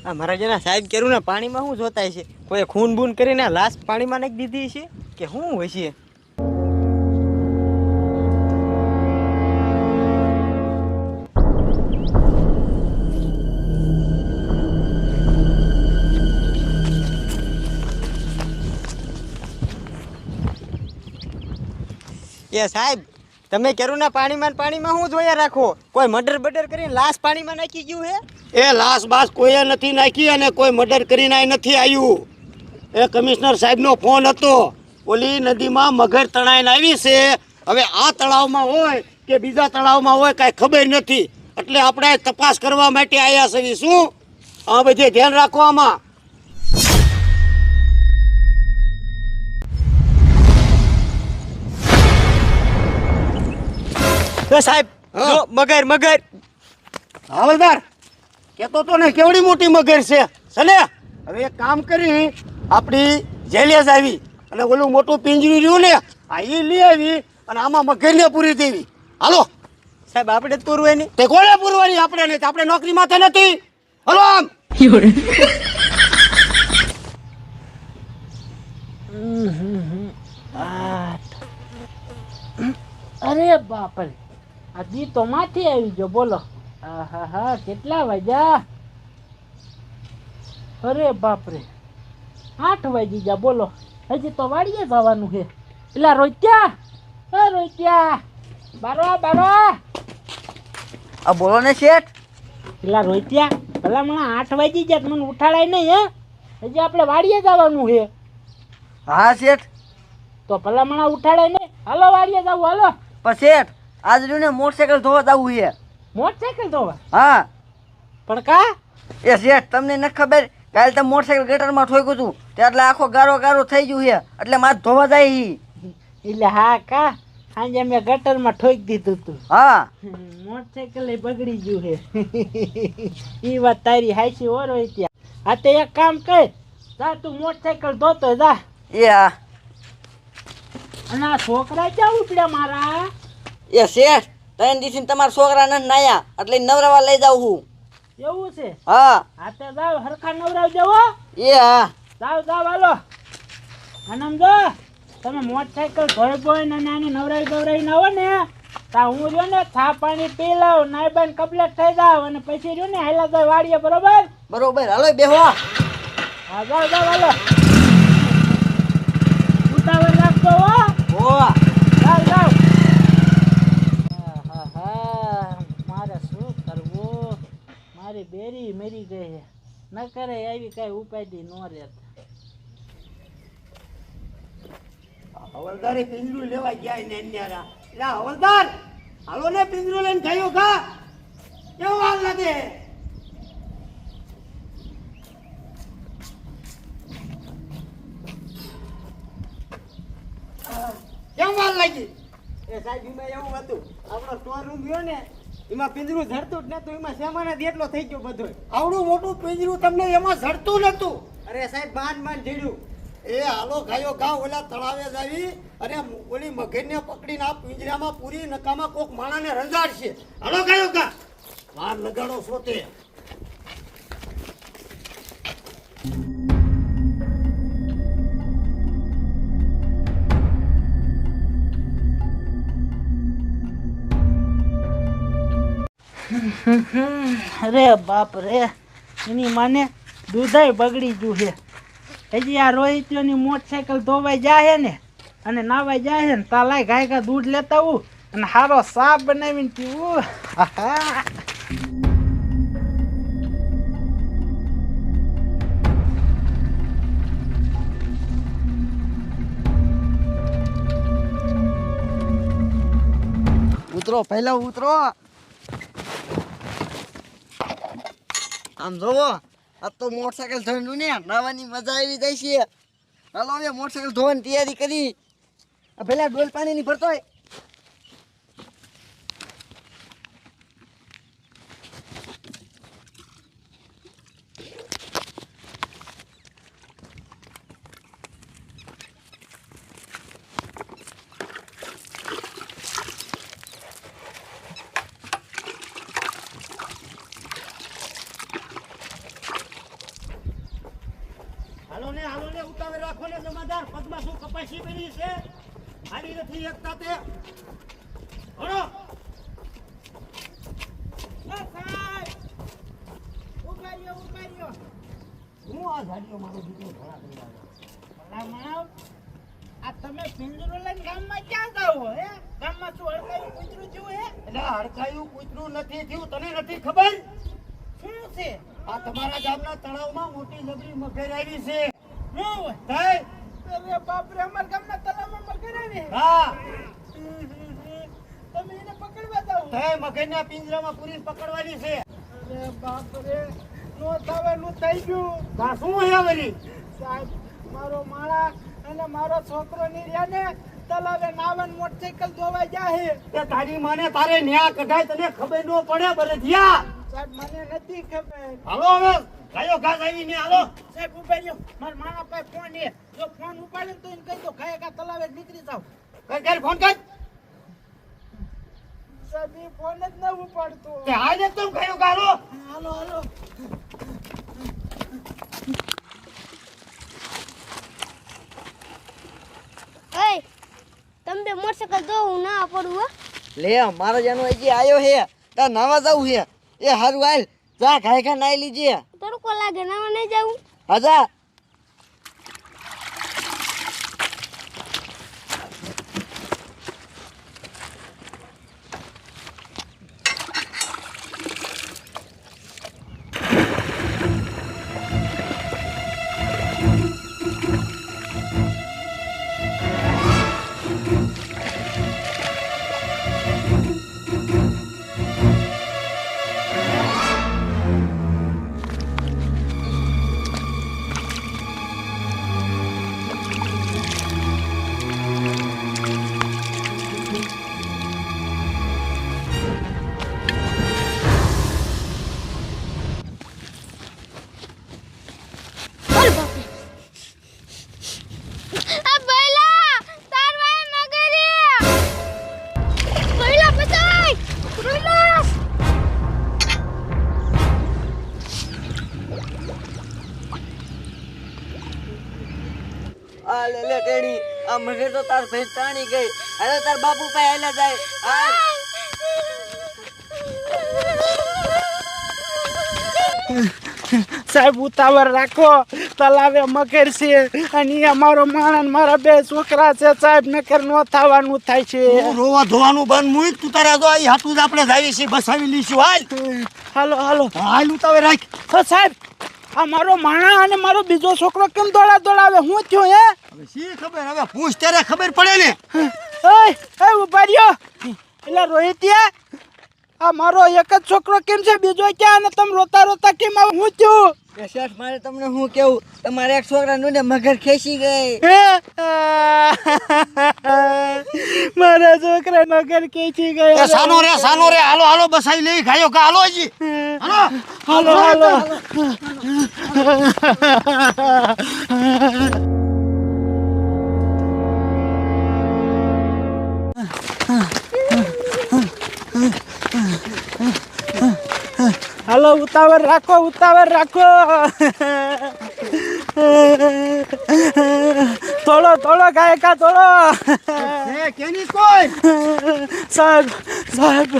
આ મારા જેના સાહેબ કેરું ને પાણીમાં શું જોતાય છે? કોઈ ખૂન બૂન કરીને લાશ પાણીમાં નાખી દીધી છે કે શું હોય છે? એ સાહેબ, તમે કેરું ને પાણીમાં શું જોયા રાખો? કોઈ મર્ડર બર્ડર કરીને લાશ પાણીમાં નાખી ગયું હે? એ લાશ બાસ કોઈએ નથી નાખી અને કોઈ મર્ડર કરીને નથી આવ્યું. એ કમિશનર સાહેબનો ફોન હતો. ઓલી નદીમાં મગર તણાઈને આવી છે. હવે આ તળાવમાં હોય કે બીજા તળાવમાં હોય કાંઈ ખબર નથી. એટલે આપણે તપાસ કરવા માટે આવ્યા છીએ. શું આ બધે ધ્યાન રાખો આમાં. સાહેબ જો મગર હવલદાર કેતો તો ને કેવડી મોટી મગર છે સને. હવે એક કામ કરી આપણી જેલે જ આવી અને ઓલું મોટું પિંજરું રહ્યું ને આ એ લઈ આવી અને આમાં મગરને પૂરી દેવી. હાલો સાહેબ, આપણે જ પૂરવાની. તે કોને પૂરવાની? આપણે નહીં, આપણે નોકરી માથે નથી. હલો આમ અરે બાપરે, હજી તો માથી આવી ગયો. બોલો, હા કેટલા વાગ્યા? અરે બાપરે, 8 વાગી ગયા. બોલો, હજી તો વાડીએ જવાનું છે. પેલા રોત્યા બારો આ બોલો ને શેઠ. પેલા રોત્યા, પેલા મને 8 વાગી ગયા, મને ઉઠાડાય નહીં. હે હજી આપણે વાડીએ જવાનું છે. હા શેઠ, તો પેલા મને ઉઠાડાય નહીં. હાલો વાડીએ જવું, હાલો. પણ શેઠ આજ ને મોટરસાયકલ ધોવા જવું છે. મોટરસાયકલ ધોવા? હા. પણ કા? એ શેઠ, તમને નથી ખબર? કાલે તમે મોટરસાયકલ ગટરમાં ઠોક્યું હતું એટલે આખો ગારો થઈ ગયું છે, એટલે મારે ધોવા જાય. એટલે હા કા, સાંજે મેં ગટરમાં ઠોકી દીધું તું. હા, મોટરસાયકલ બગડી ગયું છે. એ વાત તારી હાચી હો રોહિત્યા. આ તે એક કામ કર, જા તું મોટરસાયકલ ધોતો જા. એ હા. અને આ છોકરા ક્યાં ઉપડ્યા મારા? એ શેઠ, 3 દિવસથી તમારા છોકરા નથી નાયા એટલે નવરાવા લઈ જાઉં છું. એવું છે? હા. હા તે જાવ, હરખા નવરાવજો હો. એ હા. જાવ હાલો. આનંદ જો, તમે મોટરસાયકલ ધોઈ ને આને નવરાવી આવો ને તા હું જો ને ચા પાણી પી લઉં, નાઈ બાઈને કમ્પ્લીટ થઈ જાવ અને પછી જો ને હાલા જાય વાડીએ. બરોબર? હાલો બેહો. હા જાવ હાલો. ઉતાવળ રાખજો હો. જાવ. હા મારે શું કરવું? મારી બેરી મરી ગઈ છે. ન કરે આવી કઈ ઉપાય ન રહેત. હવલદારે પિંજરું લેવા ગયા ને ન્યારા. એટલે હવલદાર હાલો ને પિંજરું લઈને ખાયો ખા. કેવું હાલ લાગે? કેમ વાર લાગી? એ સાહેબ, એમાં એવું હતું, આપણો સ્ટોર રૂમ ગયો ને એમાં પિંજરું ઝડતું જ નતું, એમાં સામાન જ એટલો થઈ ગયો બધો. આવડું મોટું પિંજરું તમને એમાં ઝડતું નતું? અરે સાહેબ, બાંધ જડ્યું. એ હાલો ગાયો ગા ઓલા તળાવે જ આવી અને ઓલી મગરને પકડીને આ પિંજરામાં પૂરી નકામાં કોક માણાને રંજાડશે. હાલો ગાયો ગા, વાર લગાડો સોતે. અરે બાપ રે, એની માને દૂધાય બગડી ગયું છે. હજી આ રોહિત્યોની મોટરસાયકલ ધોવાઈ જાય ને અને નાવાઈ જાય ને તા લાય ગાય દૂધ લેતા આવું અને સારો સાપ બનાવીને પીવું. ઉતરો, પહેલા ઉતરો. આમ જોવો, આ તો મોટરસાયકલ ધોવાનું ને નાવાની મજા આવી જાય છે. હાલો હવે મોટરસાયકલ ધોવાની તૈયારી કરી. પેલા ડોલ પાણી ની ભરતો હોય. રાખો ને જમાદાર, પગમાં શું કપાસી પડી છે? હારી નથી એકતા તે. હળો. હું આ ઝાડીઓ મારો દીકરો ઘોડા કરી આવ્યો. આ તમે પિંજરો લઈને ગામમાં ક્યાં જાવ હે? ગામમાં શું હડકાયું કૂતરું થયું હે? એટલે હડકાયું કૂતરું નથી થયું, તને નથી ખબર? શું છે? આ તમારા ગામના તળાવમાં મોટી જબરી મગર આવી છે. શું હોય? થાય? અરે બાપ રે, અમારા ગામના તલાવમાં મગર આવી. હા. તમે એને પકડવા જાવ? થાય, મગરના પિંજરામાં પૂરી પકડવાની છે. અરે બાપ રે, નો થવાનું થઈ ગયું. આ શું હે વળી? સાહેબ, મારો માળા અને મારો છોકરો ની રહ્યા ને તલાવે નાવન મોટરસાઇકલ ધોવા જાહે. તે તારી માને તારે ન્યા કઢાય, તને ખબર ન પડે બરધિયા. સાહેબ, મને નથી ખબર. હાલો હવે ગાયો ઘાસ આવી ને હાલો. સાહેબ, ઉભા રહ્યો. મારા માણા પાસે ફોન છે. જો ફોન ઉપાડે ને તો એને કહી દો ગાય કા તલાવે નીકળી જાવ. કર ફોન કર. સાહેબ, એ ફોન જ ન ઉપાડતો. તે આજે તું ગાયો ગાલો. હાલો હાલો. ઓય તમે બે મોટરસાઇકલ દો, હું ના પડું હો. લે મારો જાનો હજી આયો હે, તાર નાવા જાવું હે. એ હારું હાલ, જા ખાઈ ખા નાઈ લીજે. તડકો લાગે નાવા નહીં જાવું. હજા આ બૈલા તાર વાય મગરી બૈલા બચાય બૈલા. આ લે લે ટેડી, આ મને તો તાર ભેંસ તાણી ગઈ. હાલો તાર બાપુ પાસે હાલ્યા જાય. હાલ. સાહેબ, ઉતાવળ રાખો. તલાવે મગર છે અને અમારો માણસ ને મારા બે છોકરા છે. સાહેબ, નકર નો થવાનું થાય છે. તું રોવા ધોવાનું બંધ મૂક. તું તારા જો અહીં હાટું જ આપણે જાવી છીએ, બસાવી લઈશું. હાલ હાલો હાલો. હાલ ઉતાવે રાખ. હા સાહેબ, આ મારો માણા અને મારો બીજો છોકરો કેમ દોડાવે? હું થયું હે? હવે શી ખબર, હવે પૂછ ત્યારે ખબર પડે ને. ઓય ઉભા રહ્યો. એટલે રોહિતિયા, આ મારો એક જ છોકરો કેમ છે, બીજો ક્યાં? અને તમે રોતા રોતા કેમ આવો? હું થયું? એ શેઠ, મારે તમને શું કેવું, તમારે એક છોકરાનું ને મગર ખેંચી ગઈ. મારા છોકરા મગર ખેંચી ગયા. એ સાનો રે હાલો હાલો બસાવી લઈ. ગાયો કા હાલો હજી. હાલો હાલો હાલો. હાલો, ઉતાવળ રાખો, ઉતાવળ રાખો. તોડો તોડો ગાય કા તોડો. એ કેની કોઈ સાહેબ સાહેબ,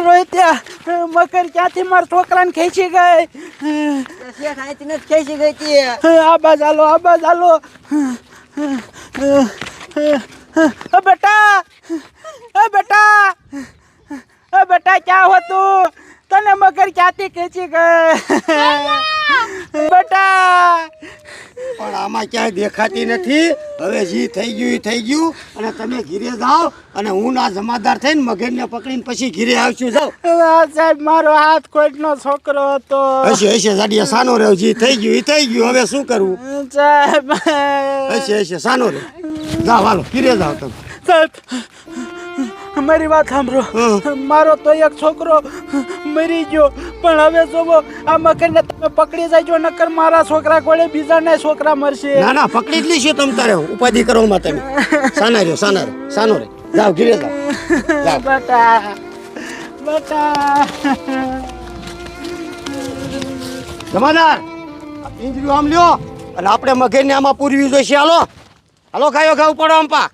રોહિત્યા, મગર ક્યાંથી મારા છોકરાને ખેંચી ગઈ. એ શેઠ અહીંથી નથી ખેંચી ગઈ તી. આબાજ હાલો, આબાજ હાલો. બેટા, બેટા, બેટા, ક્યાં હો તું? તને મગર ક્યાંથી ખેંચી ગઈ? બેટા, પણ આમાં ક્યાંય દેખાતી નથી. હવે જી થઈ ગયું ઈ થઈ ગયું. અને તમે ઘીરે જાઓ અને હું ના જમાદાર થઈને મગરને પકડીને પછી ઘીરે આવશું. જાઓ. સાહેબ, મારો હાથ કોઈનો છોકરો હતો. હશે જાડિયા, સાનો રહ્યો. જી થઈ ગયું ઈ થઈ ગયું. હવે શું કરવું? સાહેબ, હશે સાનો રહ્યો. જાઓ હાલો ઘીરે જાઓ તમે. સાહેબ, મારી વાત સાંભળો. મારો તો એક છોકરો મરી ગયો, પણ હવે જોવો આ મગરને તમે પકડી જાયજો, નકર મારા છોકરા કોળે બીજાના છોકરા મરશે. ના ના, પકડી જ લઈશું તમે તારે. ઉપાધિ કરો માં તમે. સાના રહ્યો, સાનો રે. જાઓ ઘીરે જાઓ. બેટા, બેટા. જમાદાર, આ પિંજરું આમ લ્યો. અને આપણે મગરને આમાં પૂરવી જોઈશે. હાલો હાલો ગાયો ઘા ઉપાડો આમ પા.